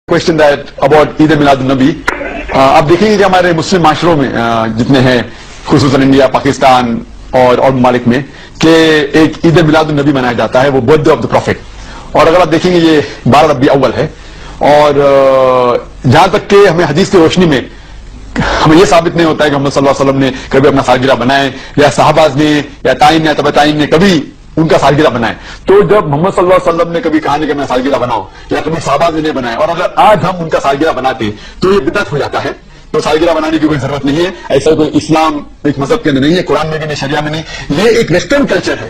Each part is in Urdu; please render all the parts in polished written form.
Question that about Eid Milad-un-Nabi. آپ دیکھیں گے کہ ہمارے مسلم معاشروں میں جتنے ہیں خصوصاً انڈیا، پاکستان اور ممالک میں کہ ایک عید میلاد النبی منایا جاتا ہے، وہ birthday of the prophet. اور اگر آپ دیکھیں گے یہ 12 ربیع اول ہے، اور جہاں تک کہ ہمیں حدیث کی روشنی میں ہمیں یہ ثابت نہیں ہوتا ہے کہ محمد صلی اللہ علیہ وسلم نے کبھی اپنا سالگرہ بنائے، یا صحابہ نے یا تائین یا تبع تائین نے کبھی ان کا سالگرہ بنائے. تو جب محمد صلی اللہ علیہ وسلم نے کبھی کہا نہیں کہ میں سالگرہ بناؤں، یا کبھی صحابہ نے نہیں بنائے، اور اگر آج ہم ان کا سالگرہ بناتے تو یہ بدعت ہو جاتا ہے. تو سالگرہ بنانے کی کوئی ضرورت نہیں ہے، ایسا کوئی اسلام ایک مذہب کے اندر نہیں ہے، قرآن میں بھی نہیں، شریعہ میں نہیں. یہ ایک ویسٹرن کلچر ہے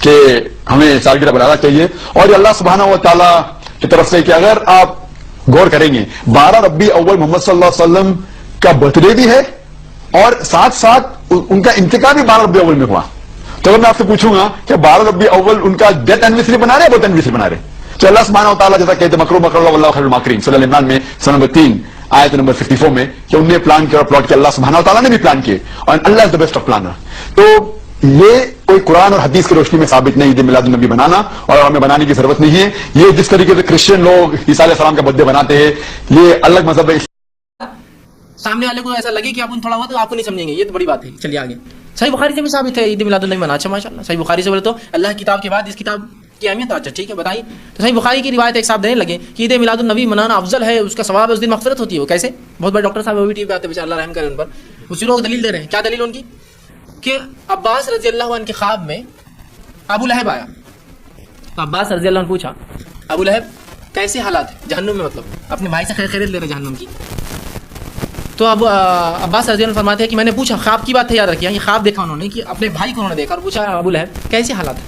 کہ ہمیں سالگرہ بنانا چاہیے. اور یہ اللہ سبحانہ و تعالیٰ کی طرف سے کہ اگر آپ غور کریں گے 12 ربیع اول محمد صلی اللہ علیہ وسلم کا برتھ ڈے بھی ہے، اور ساتھ ساتھ ان کا انتقال بھی 12 ربیع اول میں ہوا. تو اگر میں آپ سے پوچھوں گا کہ 12 ربیع اول ان کا ڈیتھ اینیورسری بنا رہے ہیں، برتھ اینیورسری بنا رہے ہیں، تو اللہ سبحانہ و تعالیٰ جیسا کہتے مکروا مکر اللہ واللہ خیر الماکرین، سورہ ال عمران میں سورہ نمبر 3 آیت نمبر 54 میں، کہ انہوں نے پلان کیا اور پلاٹ کیا، اللہ سبحانہ و تعالیٰ نے بھی پلان کیے، اور اللہ از دا بیسٹ آف پلانر. تو یہ کوئی قرآن اور حدیث کی روشنی میں ثابت نہیں عید میلاد النبی بنانا، اور ہمیں بنانے کی ضرورت نہیں ہے. یہ جس طریقے سے کرسچن لوگ عیسیٰ علیہ السلام کا برتھ ڈے بناتے ہیں، یہ الگ مذہب ہے. سامنے والے کو ایسا لگے کہ آپ ان تھوڑا ہوا تو آپ کو نہیں سمجھیں گے، یہ تو بڑی بات ہے. چلیے آگے. صحیح بخاری سے بھی ثابت ہے عید میلاد النبی منانا. اچھا ماشاءاللہ، صحیح بخاری سے بولے تو اللہ کی کتاب کے بعد اس کتاب کی اہمیت. اچھا ٹھیک ہے بتائیے. تو صحیح بخاری کی روایت ایک صاحب دینے لگے کہ عید میلاد النبی منانا افضل ہے، اس کا ثواب ہے، اس دن مغفرت ہوتی ہے. وہ کیسے؟ بہت بڑے ڈاکٹر صاحب وہ بھی ٹی وی پہ آتے ہیں، بیچارے اللہ رحم کرے ان پر. اسی لوگ دلیل دے رہے ہیں. کیا دلیل ان کی؟ کہ عباس رضی اللہ عنہ کے خواب میں ابو لہب آیا. تو عباس رضی اللہ عنہ پوچھا ابو لہب کیسے حالات ہیں جہنم میں، مطلب اپنے بھائی سے خیریت لے رہے جہنم کی. تو اب عباس رضی اللہ عنہ فرماتے ہیں کہ میں نے پوچھا، خواب کی بات ہے یاد رکھیے، یہ خواب دیکھا انہوں نے کہ اپنے بھائی کو انہوں نے دیکھا، اور پوچھا ابو لہب کیسے حالات ہیں.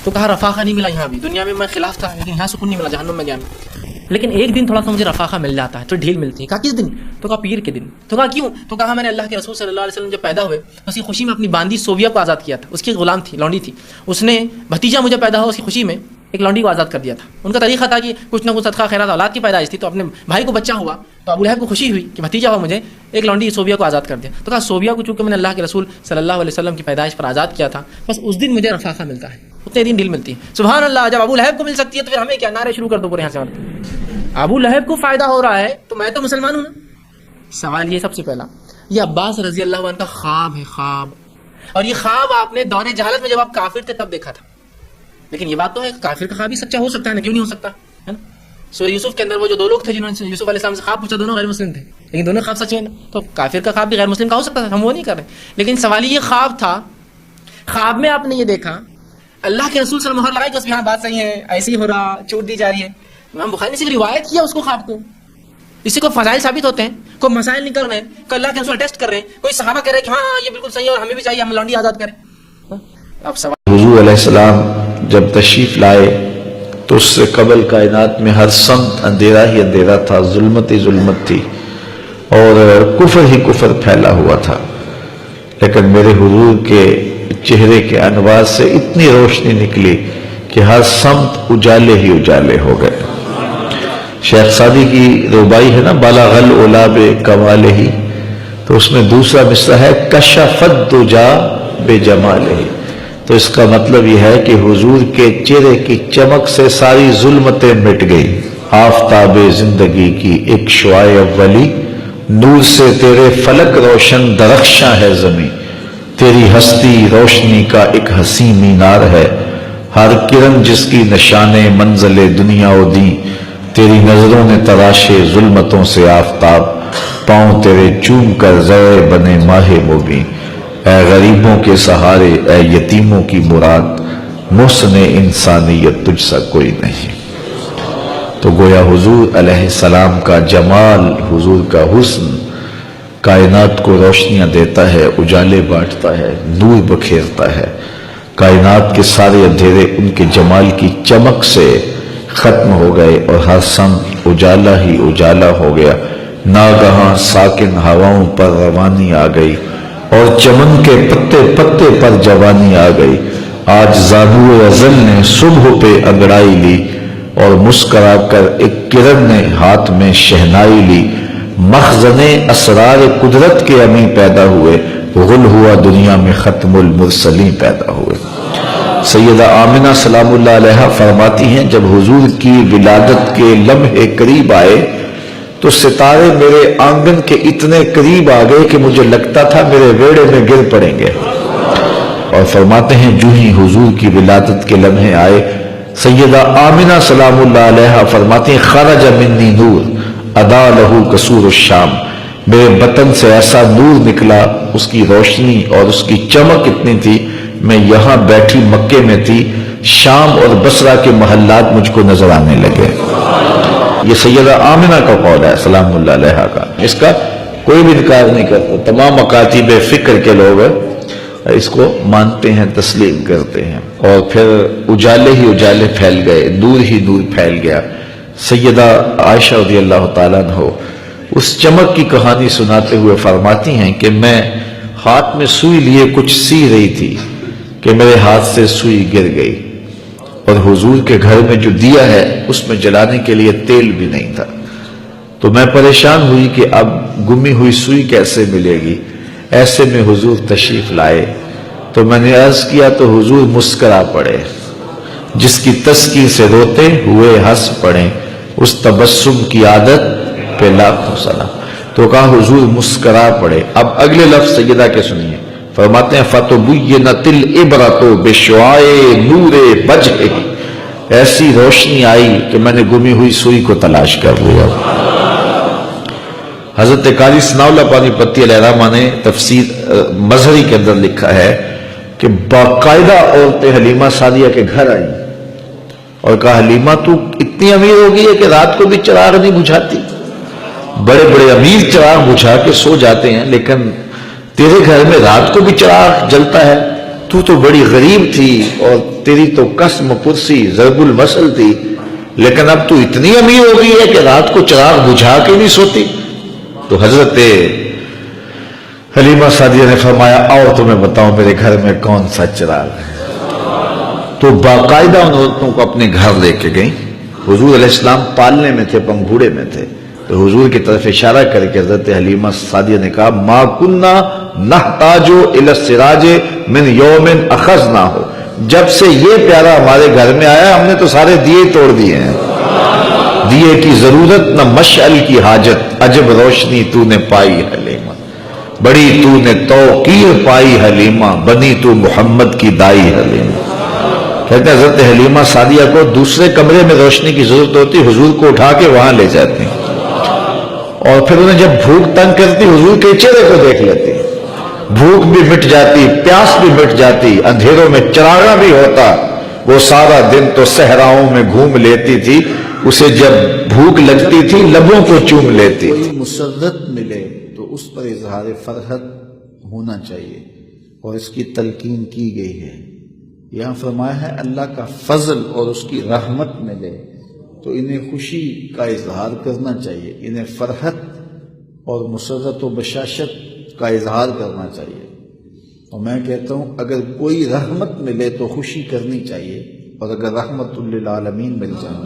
تو کہا رفاقہ نہیں ملا یہاں بھی، دنیا میں میں خلاف تھا لیکن یہاں سکون نہیں ملا، جہنم میں گیا میں. لیکن ایک دن تھوڑا سا مجھے رفاقہ مل جاتا ہے، تو ڈھیل ملتی ہے. کہا کس دن؟ تو کہا پیر کے دن. تو کہا کیوں؟ تو کہا میں نے اللہ کے رسول صلی اللہ علیہ وسلم جب پیدا ہوئے اس کی خوشی میں اپنی باندی صوفیہ کو آزاد کیا تھا. اس کی غلام تھی، لونڈی تھی. اس نے بھتیجا مجھے پیدا ہوا اس کی خوشی میں ایک لونڈی کو آزاد کر دیا تھا. ان کا طریقہ تھا کہ کچھ نہ کچھ صدقہ خیرات اولاد کی پیدائش تھی، تو اپنے بھائی کو بچہ ہوا تو ابو لہب کو خوشی ہوئی کہ بھتیجا ہوا مجھے، ایک لونڈی صوفیہ کو آزاد کر دیا. تو کہا صوفیہ کو چونکہ میں نے اللہ کے رسول صلی اللہ علیہ وسلم کی پیدائش پر آزاد کیا تھا، بس اس دن مجھے رفاقہ ملتا ہے، اتنے دن ڈھیل ملتی ہے. سبحان اللہ. جب ابو لہب کو مل سکتی ہے تو پھر ہمیں کیا؟ نعرے شروع کر دو پورے یہاں سے. ابو لہب کو فائدہ ہو رہا ہے تو میں تو مسلمان ہوں نا. سوال یہ سب سے پہلا، یہ عباس رضی اللہ عنہ کا خواب ہے، خواب. اور یہ خواب آپ نے دور جہالت میں جب آپ کافر تھے تب دیکھا تھا. لیکن یہ بات تو ہے کافر کا خواب بھی سچا ہو سکتا ہے نا، کیوں نہیں ہو سکتا ہے نا. سورہ یوسف کے اندر وہ جو دو لوگ تھے جنہوں نے یوسف علیہ السلام سے خواب پوچھا، دونوں غیر مسلم تھے لیکن دونوں خواب سچ ہیں نا. تو کافر کا خواب بھی غیر مسلم کا ہو سکتا تھا، ہم وہ نہیں کر رہے. لیکن سوال یہ خواب تھا، خواب میں آپ نے یہ دیکھا، اللہ کے رسول صلی اللہ علیہ وسلم مہر لگائی کہ اس میں ہاں بات صحیح ہے، ایسے ہی ہو رہا، چھوٹ دی جا رہی ہے. امام بخاری نے صرف روایت کیا اس کو، خواب کو. اس سے کوئی فضائل ثابت ہوتے ہیں، کوئی مسائل نکل رہے ہیں، کوئی اللہ کے رسول ٹیسٹ کر رہے ہیں، کوئی صحابہ کہہ رہے ہیں کہ ہاں یہ بالکل صحیح ہے اور ہمیں بھی چاہیے ہم لونڈی آزاد کریں. اب سوال، حضور علیہ السلام جب تشریف لائے تو اس سے قبل کائنات میں ہر سمت اندھیرا ہی اندھیرا تھا، ظلمت ہی ظلمت تھی، اور کفر ہی کفر پھیلا ہوا تھا. لیکن میرے حضور کے چہرے کے انوار سے اتنی روشنی نکلی کہ ہر سمت اجالے ہی اجالے ہو گئے. شیخ سعدی کی ربائی ہے نا، بالغ العلا بکمالہ ہی، تو اس میں دوسرا مصرع ہے کشف الدجا بجمالہ. تو اس کا مطلب یہ ہے کہ حضور کے چہرے کی چمک سے ساری ظلمتیں مٹ گئی. آفتاب زندگی کی ایک شعاع اولی، نور سے تیرے فلک روشن درخشاں ہے زمین. تیری ہستی روشنی کا ایک حسین مینار ہے، ہر کرن جس کی نشان منزل دنیا و دی. تیری نظروں نے تراشے ظلمتوں سے آفتاب، پاؤں تیرے چوم کر زیر بنے ماہ مبین. اے غریبوں کے سہارے، اے یتیموں کی مراد، محسن انسانیت تجھ سا کوئی نہیں. تو گویا حضور علیہ السلام کا جمال، حضور کا حسن کائنات کو روشنیاں دیتا ہے، اجالے بانٹتا ہے، نور بکھیرتا ہے. کائنات کے سارے اندھیرے ان کے جمال کی چمک سے ختم ہو گئے اور ہر سمت اجالا ہی اجالا ہو گیا. ناگہاں ساکن ہواؤں پر روانی آ گئی اور چمن کے پتے پتے پر جوانی آ گئی. آج زانو ازل نے صبح پہ انگڑائی لی، اور مسکرا کر ایک کرن نے ہاتھ میں شہنائی لی، مخزن اسرار قدرت کے امی پیدا ہوئے، غل ہوا دنیا میں ختم المرسلین پیدا ہوئے۔ سیدہ آمنہ سلام اللہ علیہ فرماتی ہیں جب حضور کی ولادت کے لمحے قریب آئے تو ستارے میرے آنگن کے اتنے قریب آ گئے کہ مجھے لگتا تھا میرے ویڑے میں گر پڑیں گے۔ اور فرماتے ہیں جو ہی حضور کی ولادت کے لمحے آئے، سیدہ آمنہ سلام اللہ علیہ فرماتی ہیں خرج منی نور ادا لہو قصور الشام، میرے بطن سے ایسا نور نکلا، اس کی روشنی اور اس کی چمک اتنی تھی، میں یہاں بیٹھی مکے میں تھی، شام اور بصرہ کے محلات مجھ کو نظر آنے لگے۔ یہ سیدہ آمنہ کا قول ہے سلام اللہ علیہ کا، اس کا کوئی بھی انکار نہیں کرتا، تمام مکاتب فکر کے لوگ اس کو مانتے ہیں، تسلیم کرتے ہیں۔ اور پھر اجالے ہی اجالے پھیل گئے، نور ہی نور پھیل گیا۔ سیدہ عائشہ رضی اللہ تعالیٰ عنہ اس چمک کی کہانی سناتے ہوئے فرماتی ہیں کہ میں ہاتھ میں سوئی لیے کچھ سی رہی تھی کہ میرے ہاتھ سے سوئی گر گئی، اور حضور کے گھر میں جو دیا ہے اس میں جلانے کے لیے تیل بھی نہیں تھا، تو میں پریشان ہوئی کہ اب گمی ہوئی سوئی کیسے ملے گی۔ ایسے میں حضور تشریف لائے تو میں نے عرض کیا تو حضور مسکرا پڑے، جس کی تذکیر سے روتے ہوئے ہنس پڑے، اس تبسم کی عادت پہ لاکھوں سلام۔ تو کہا حضور مسکرا پڑے۔ اب اگلے لفظ سیدہ کے سنیے، فرماتے ہیں فَتُبُيِّنَتِ الْعِبْرَةُ بِشُعَاعِ نُورِ وَجْهِهِ، ایسی روشنی آئی کہ میں نے گمی ہوئی سوئی کو تلاش کر لیا۔ حضرت قاضی ثناء اللہ پانی پتی علیہ الرحمہ نے تفسیر مظہری کے اندر لکھا ہے کہ باقاعدہ عورتیں حلیمہ سعدیہ کے گھر آئیں اور کہا حلیمہ تو اتنی امیر ہو گئی ہے کہ رات کو بھی چراغ نہیں بجھاتی، بڑے بڑے امیر چراغ بجھا کے سو جاتے ہیں لیکن تیرے گھر میں رات کو بھی چراغ جلتا ہے، تو بڑی غریب تھی اور تیری تو قسم پرسی ضرب المثل تھی، لیکن اب تو اتنی امیر ہو گئی ہے کہ رات کو چراغ بجھا کے نہیں سوتی۔ تو حضرت حلیمہ سعدیہ نے فرمایا آؤ تمہیں بتاؤں میرے گھر میں کون سا چراغ ہے۔ تو باقاعدہ ان عورتوں کو اپنے گھر لے کے گئیں۔ حضور علیہ السلام پالنے میں تھے، پنگھوڑے میں تھے، تو حضور کی طرف اشارہ کر کے حضرت حلیمہ سعدیہ نے کہا ما کننا نحتاج الی السراج من یوم اخذناہ، جب سے یہ پیارا ہمارے گھر میں آیا ہم نے تو سارے دیے توڑ دیے ہیں، دیے کی ضرورت نہ مشعل کی حاجت، عجب روشنی تو نے پائی حلیمہ، بڑی تو نے توقیر پائی حلیمہ، بنی تو محمد کی دائی حلیمہ۔ کہتے ہیں حضرت حلیمہ سعدیہ کو دوسرے کمرے میں روشنی کی ضرورت ہوتی، حضور کو اٹھا کے وہاں لے جاتے ہیں، اور پھر انہیں جب بھوک تنگ کرتی حضور کے چہرے کو دیکھ لیتی، بھوک بھی مٹ جاتی، پیاس بھی مٹ جاتی، اندھیروں میں چراغاں بھی ہوتا، وہ سارا دن تو صحراؤں میں گھوم لیتی تھی، اسے جب بھوک لگتی تھی لبوں کو چوم لیتی۔ کوئی مسرت ملے تو اس پر اظہار فرحت ہونا چاہیے، اور اس کی تلقین کی گئی ہے۔ یہاں فرمایا ہے اللہ کا فضل اور اس کی رحمت ملے تو انہیں خوشی کا اظہار کرنا چاہیے، انہیں فرحت اور مسرت و بشاشت کا اظہار کرنا چاہیے۔ اور میں کہتا ہوں اگر کوئی رحمت ملے تو خوشی کرنی چاہیے، اور اگر رحمت للعالمین مل جائے،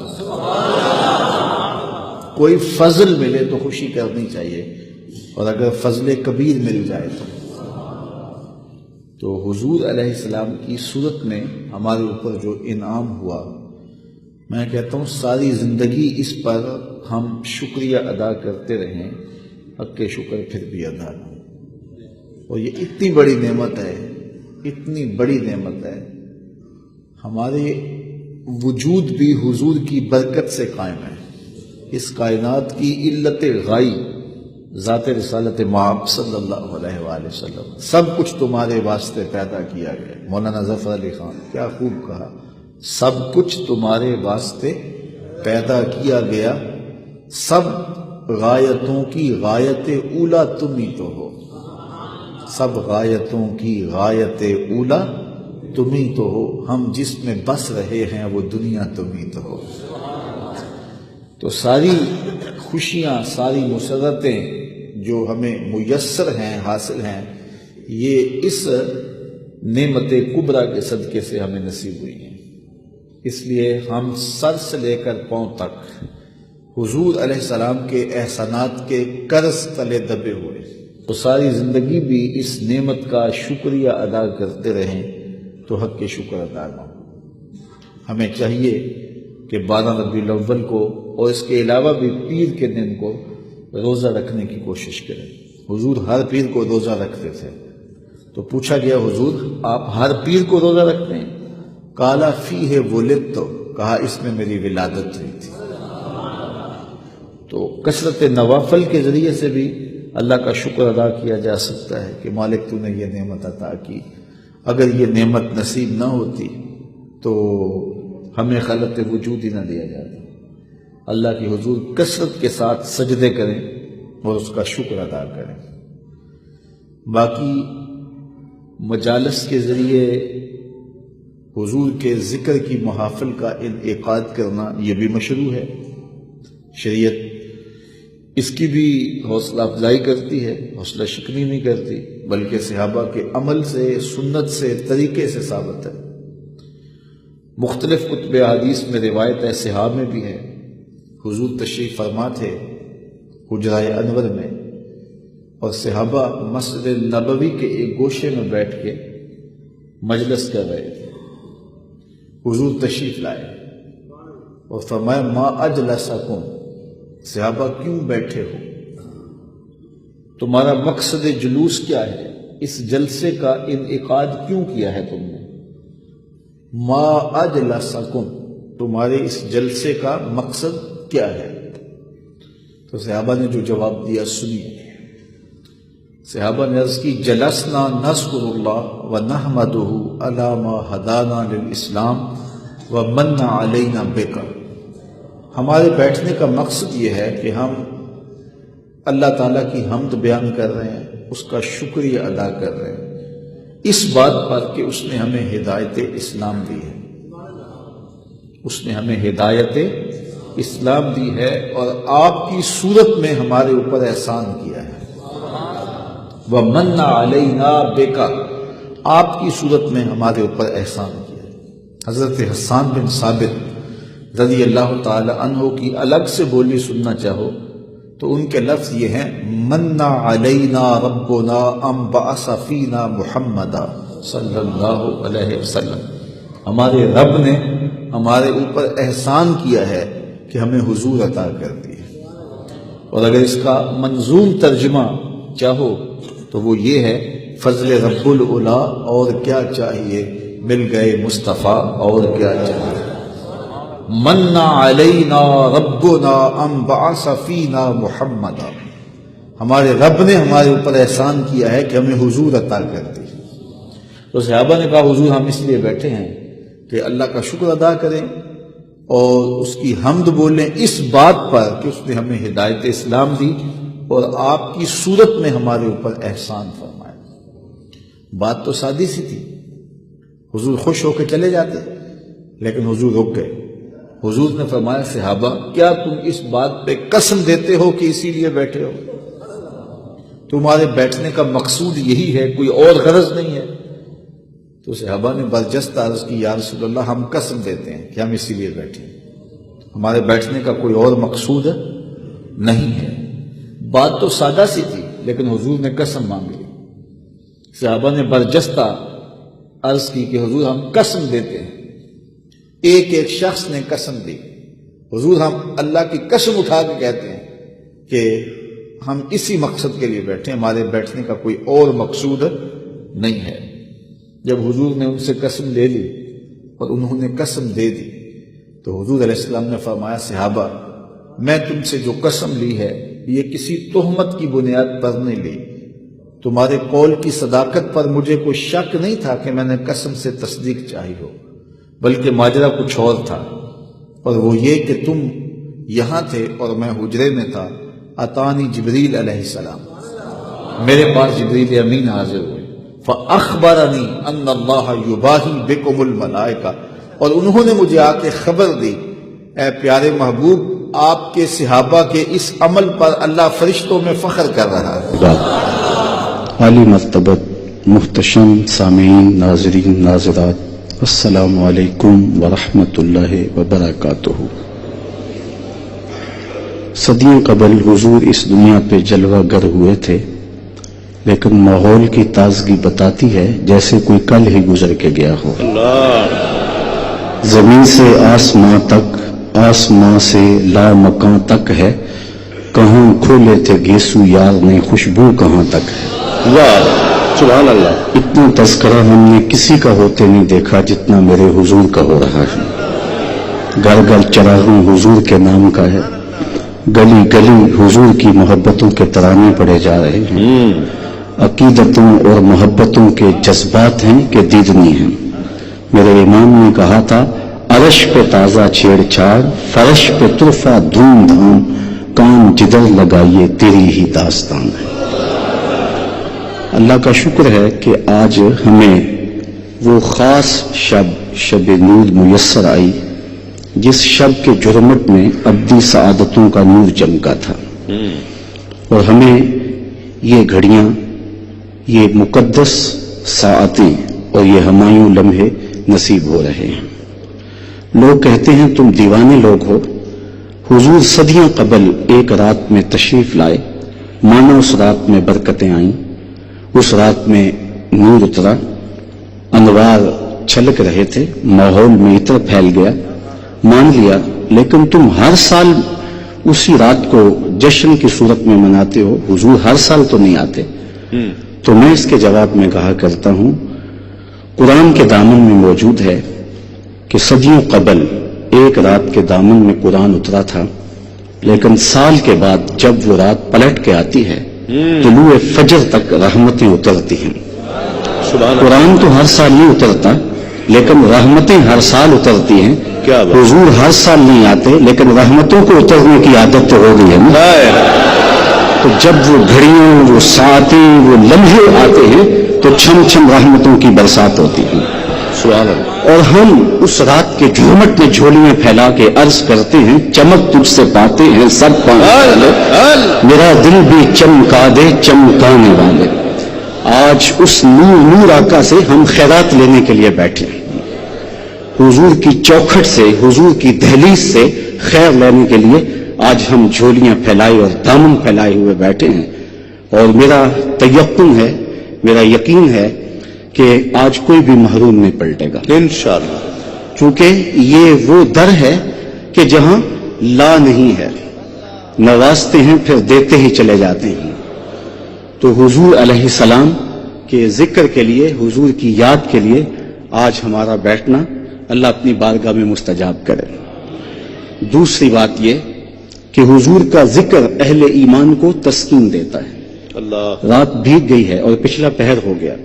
کوئی فضل ملے تو خوشی کرنی چاہیے، اور اگر فضل کبیر مل جائے تو حضور علیہ السلام کی صورت میں ہمارے اوپر جو انعام ہوا، میں کہتا ہوں ساری زندگی اس پر ہم شکریہ ادا کرتے رہیں، حق شکر پھر بھی ادا نہ ہو۔ اور یہ اتنی بڑی نعمت ہے، اتنی بڑی نعمت ہے، ہمارے وجود بھی حضور کی برکت سے قائم ہے۔ اس کائنات کی علت غائی ذات رسالت مآب صلی اللہ علیہ وآلہ وسلم، سب کچھ تمہارے واسطے پیدا کیا گیا۔ مولانا ظفر علی خان کیا خوب کہا، سب کچھ تمہارے واسطے پیدا کیا گیا، سب غایتوں کی غایت اولا تم ہی تو ہو، سب غایتوں کی غایت اولا تم ہی تو ہو، ہم جس میں بس رہے ہیں وہ دنیا تم ہی تو ہو۔ تو ساری خوشیاں، ساری مسرتیں جو ہمیں میسر ہیں، حاصل ہیں، یہ اس نعمت کبریٰ کے صدقے سے ہمیں نصیب ہوئی ہیں، اس لیے ہم سر سے لے کر پاؤں تک حضور علیہ السلام کے احسانات کے قرض تلے دبے ہوئے، تو ساری زندگی بھی اس نعمت کا شکریہ ادا کرتے رہیں تو حق کے شکر ادا نہ ہو۔ ہمیں چاہیے کہ 12 ربیع الاول کو اور اس کے علاوہ بھی پیر کے دن کو روزہ رکھنے کی کوشش کریں۔ حضور ہر پیر کو روزہ رکھتے تھے، تو پوچھا گیا حضور آپ ہر پیر کو روزہ رکھتے ہیں؟ قال فیہ ولدت، کہا اس میں میری ولادت ہوئی تھی۔ تو کثرت نوافل کے ذریعے سے بھی اللہ کا شکر ادا کیا جا سکتا ہے کہ مالک تو نے یہ نعمت عطا کی، اگر یہ نعمت نصیب نہ ہوتی تو ہمیں خلقت وجود ہی نہ دیا جاتا۔ اللہ کی حضور کثرت کے ساتھ سجدے کریں اور اس کا شکر ادا کریں۔ باقی مجالس کے ذریعے حضور کے ذکر کی محافل کا انعقاد کرنا یہ بھی مشروع ہے، شریعت اس کی بھی حوصلہ افزائی کرتی ہے، حوصلہ شکنی نہیں کرتی، بلکہ صحابہ کے عمل سے، سنت سے، طریقے سے ثابت ہے۔ مختلف کتب احادیث میں روایت ہے، صحابہ میں بھی ہے، حضور تشریف فرما تھے حجرہ انور میں، اور صحابہ مسجد نبوی کے ایک گوشے میں بیٹھ کے مجلس کر رہے تھے۔ حضور تشریف لائے اور فرمایا ما اجلسکم، صحابہ کیوں بیٹھے ہو؟ تمہارا مقصد جلوس کیا ہے؟ اس جلسے کا انعقاد کیوں کیا ہے تم نے؟ ما اجلسکم، تمہارے اس جلسے کا مقصد کیا ہے؟ تو صحابہ نے جو جواب دیا سنیے۔ صحابہ نے عرض کی جلسنا نذکر اللہ ونحمدہ علی ما ہدانا للاسلام ومن علینا بک، ہمارے بیٹھنے کا مقصد یہ ہے کہ ہم اللہ تعالیٰ کی حمد بیان کر رہے ہیں، اس کا شکریہ ادا کر رہے ہیں، اس بات پر کہ اس نے ہمیں ہدایت اسلام دی ہے، اس نے ہمیں ہدایت اسلام دی ہے اور آپ کی صورت میں ہمارے اوپر احسان کیا ہے۔ وَمَنَّ عَلَيْنَا بِكَ، آپ کی صورت میں ہمارے اوپر احسان کیا ہے۔ حضرت حسان بن ثابت رضی اللہ تعالی عنہ کی الگ سے بولی سننا چاہو تو ان کے لفظ یہ ہیں من علینا ربنا ام بعث فینا محمدا صلی اللہ علیہ وسلم، ہمارے رب نے ہمارے اوپر احسان کیا ہے کہ ہمیں حضور عطا کر دی۔ اور اگر اس کا منظوم ترجمہ چاہو تو وہ یہ ہے فضل رب العلا، اور کیا چاہیے، مل گئے مصطفیٰ، اور کیا چاہیے۔ من علینا ربنا ام بعث فینا محمدا، ہمارے رب نے ہمارے اوپر احسان کیا ہے کہ ہمیں حضور عطا کر دی۔ تو صحابہ نے کہا حضور ہم اس لیے بیٹھے ہیں کہ اللہ کا شکر ادا کریں اور اس کی حمد بولیں اس بات پر کہ اس نے ہمیں ہدایت اسلام دی اور آپ کی صورت میں ہمارے اوپر احسان فرمایا۔ بات تو سادی سی تھی، حضور خوش ہو کے چلے جاتے، لیکن حضور رک گئے۔ حضور نے فرمایا صحابہ کیا تم اس بات پہ قسم دیتے ہو کہ اسی لیے بیٹھے ہو؟ تمہارے بیٹھنے کا مقصود یہی ہے، کوئی اور غرض نہیں ہے؟ تو صحابہ نے برجستہ عرض کی یا رسول اللہ ہم قسم دیتے ہیں کہ ہم اسی لیے بیٹھے ہیں، ہمارے بیٹھنے کا کوئی اور مقصود نہیں ہے۔ بات تو سادہ سی تھی لیکن حضور نے قسم مانگی۔ صحابہ نے برجستہ عرض کی کہ حضور ہم قسم دیتے ہیں۔ ایک ایک شخص نے قسم دی، حضور ہم اللہ کی قسم اٹھا کے کہتے ہیں کہ ہم اسی مقصد کے لیے بیٹھے ہیں، ہمارے بیٹھنے کا کوئی اور مقصود نہیں ہے۔ جب حضور نے ان سے قسم لے لی اور انہوں نے قسم دے دی تو حضور علیہ السلام نے فرمایا صحابہ میں تم سے جو قسم لی ہے یہ کسی تہمت کی بنیاد پر نہیں لی، تمہارے قول کی صداقت پر مجھے کوئی شک نہیں تھا کہ میں نے قسم سے تصدیق چاہی ہو، بلکہ ماجرا کچھ اور تھا، اور وہ یہ کہ تم یہاں تھے اور میں حجرے میں تھا، اتانی جبریل علیہ السلام، میرے پاس جبریل امین حاضر ہوئے، فاخبرنی ان اللہ یباہی بکم الملائکہ، اور انہوں نے مجھے آ کے خبر دی اے پیارے محبوب آپ کے صحابہ کے اس عمل پر اللہ فرشتوں میں فخر کر رہا ہے۔ عالی مرتبت محتشم سامعین، ناظرین، ناظرات، السلام علیکم ورحمۃ اللہ وبرکاتہ۔ صدیوں قبل حضور اس دنیا پہ جلوہ گر ہوئے تھے، لیکن ماحول کی تازگی بتاتی ہے جیسے کوئی کل ہی گزر کے گیا ہو۔ زمین سے آسماں تک، آسماں سے لا مکان تک ہے، کہاں کھولے تھے گیسو یار نے، خوشبو کہاں تک ہے۔ واہ سبحان اللہ۔ اتنا تذکرہ ہم نے کسی کا ہوتے نہیں دیکھا جتنا میرے حضور کا ہو رہا ہے۔ گھر گھر چراغوں حضور کے نام کا ہے، گلی گلی حضور کی محبتوں کے ترانے پڑے جا رہے ہیں۔ عقیدتوں اور محبتوں کے جذبات ہیں کہ دیدنی ہیں۔ میرے امام نے کہا تھا، عرش پہ تازہ چھیڑ چھاڑ، فرش پہ طرفہ دھوم دھام، کام جدھر لگائیے تیری ہی داستان ہے۔ اللہ کا شکر ہے کہ آج ہمیں وہ خاص شب نور میسر آئی جس شب کے جرمٹ میں ابدی سعادتوں کا نور چمکا تھا، اور ہمیں یہ گھڑیاں، یہ مقدس ساعتیں اور یہ ہمایوں لمحے نصیب ہو رہے ہیں۔ لوگ کہتے ہیں تم دیوانے لوگ ہو۔ حضور صدیاں قبل ایک رات میں تشریف لائے، مانا اس رات میں برکتیں آئیں، اس رات میں نور اترا، انوار چھلک رہے تھے، ماحول میں عطر پھیل گیا، مان لیا۔ لیکن تم ہر سال اسی رات کو جشن کی صورت میں مناتے ہو، حضور ہر سال تو نہیں آتے۔ تو میں اس کے جواب میں کہا کرتا ہوں، قرآن کے دامن میں موجود ہے کہ صدیوں قبل ایک رات کے دامن میں قرآن اترا تھا، لیکن سال کے بعد جب وہ رات پلٹ کے آتی ہے، طلوع فجر تک رحمتیں اترتی ہیں۔ قرآن تو ہر سال نہیں اترتا، لیکن رحمتیں ہر سال اترتی ہیں۔ حضور ہر سال نہیں آتے، لیکن رحمتوں کو اترنے کی عادت تو ہو گئی ہے نا۔ تو جب وہ گھڑیاں، وہ ساعتیں، وہ لمحے آتے ہیں تو چھم چھم رحمتوں کی برسات ہوتی ہے۔ اور ہم اس رات کے جھومٹ میں جھولیاں پھیلا کے عرض کرتے ہیں، چمک تجھ سے پاتے ہیں سب پانے والے، میرا دل بھی چمکا دے چمکانے والے۔ آج اس نور آقا سے ہم خیرات لینے کے لیے بیٹھے ہیں، حضور کی چوکھٹ سے، حضور کی دہلیز سے خیر لینے کے لیے آج ہم جھولیاں پھیلائے اور دامن پھیلائے ہوئے بیٹھے ہیں۔ اور میرا تیقن ہے، میرا یقین ہے کہ آج کوئی بھی محروم نہیں پلٹے گا انشاءاللہ، کیونکہ یہ وہ در ہے کہ جہاں لا نہیں ہے، نوازتے ہیں پھر دیتے ہی چلے جاتے ہیں۔ تو حضور علیہ السلام کے ذکر کے لیے، حضور کی یاد کے لیے آج ہمارا بیٹھنا اللہ اپنی بارگاہ میں مستجاب کرے۔ دوسری بات یہ کہ حضور کا ذکر اہل ایمان کو تسکین دیتا ہے۔ رات بھیگ گئی ہے اور پچھلا پہر ہو گیا،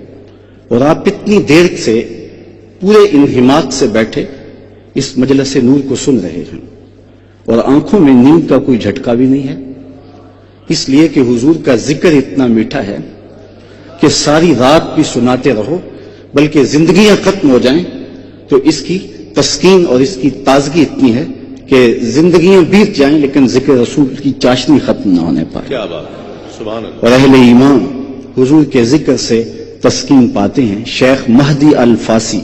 اور آپ اتنی دیر سے پورے انہماک سے بیٹھے اس مجلس نور کو سن رہے ہیں، اور آنکھوں میں نیند کا کوئی جھٹکا بھی نہیں ہے، اس لیے کہ حضور کا ذکر اتنا میٹھا ہے کہ ساری رات بھی سناتے رہو، بلکہ زندگیاں ختم ہو جائیں تو اس کی تسکین اور اس کی تازگی اتنی ہے کہ زندگیاں بیت جائیں لیکن ذکر رسول کی چاشنی ختم نہ ہونے پائے۔ کیا بات، سبحان اللہ۔ اور اہل ایمان حضور کے ذکر سے تسکین پاتے ہیں۔ شیخ مہدی الفاسی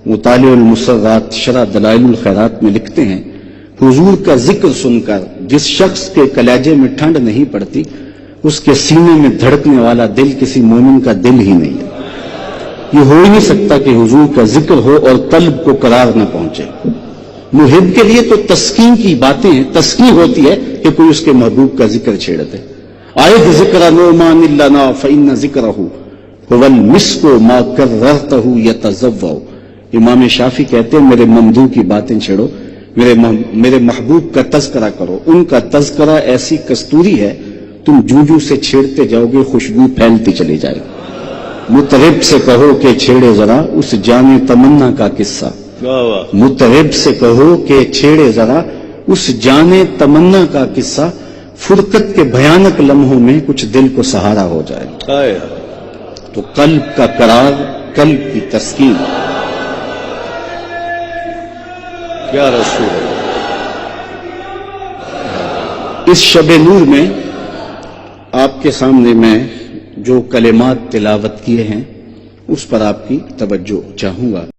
مطالع المسرات شرح دلائل الخیرات میں لکھتے ہیں، حضور کا ذکر سن کر جس شخص کے کلیجے میں ٹھنڈ نہیں پڑتی، اس کے سینے میں دھڑکنے والا دل کسی مومن کا دل ہی نہیں ہے۔ یہ ہو ہی نہیں سکتا کہ حضور کا ذکر ہو اور قلب کو قرار نہ پہنچے۔ محب کے لیے تو تسکین کی باتیں ہیں، تسکین ہوتی ہے کہ کوئی اس کے محبوب کا ذکر چھیڑ دے۔ آئے ذکر نعمان لنا فإن ذکرہ هو المسک ما کررتہ یتزوع۔ امام شافعی کہتے ہیں میرے ممدوح کی باتیں چھیڑو، میرے محبوب کا تذکرہ کرو، ان کا تذکرہ ایسی کستوری ہے تم جوں سے چھیڑتے جاؤ گے خوشبو پھیلتی چلی جائے گی۔ مطرب سے کہو کہ چھیڑے ذرا اس جان تمنا کا قصہ، مطرب سے کہو کہ چھیڑے ذرا اس جان تمنا کا قصہ، فرقت کے بھیانک لمحوں میں کچھ دل کو سہارا ہو جائے۔ تو قلب کا قرار، قلب کی تسکین، یا رسول اللہ۔ اس شب نور میں آپ کے سامنے میں جو کلمات تلاوت کیے ہیں اس پر آپ کی توجہ چاہوں گا۔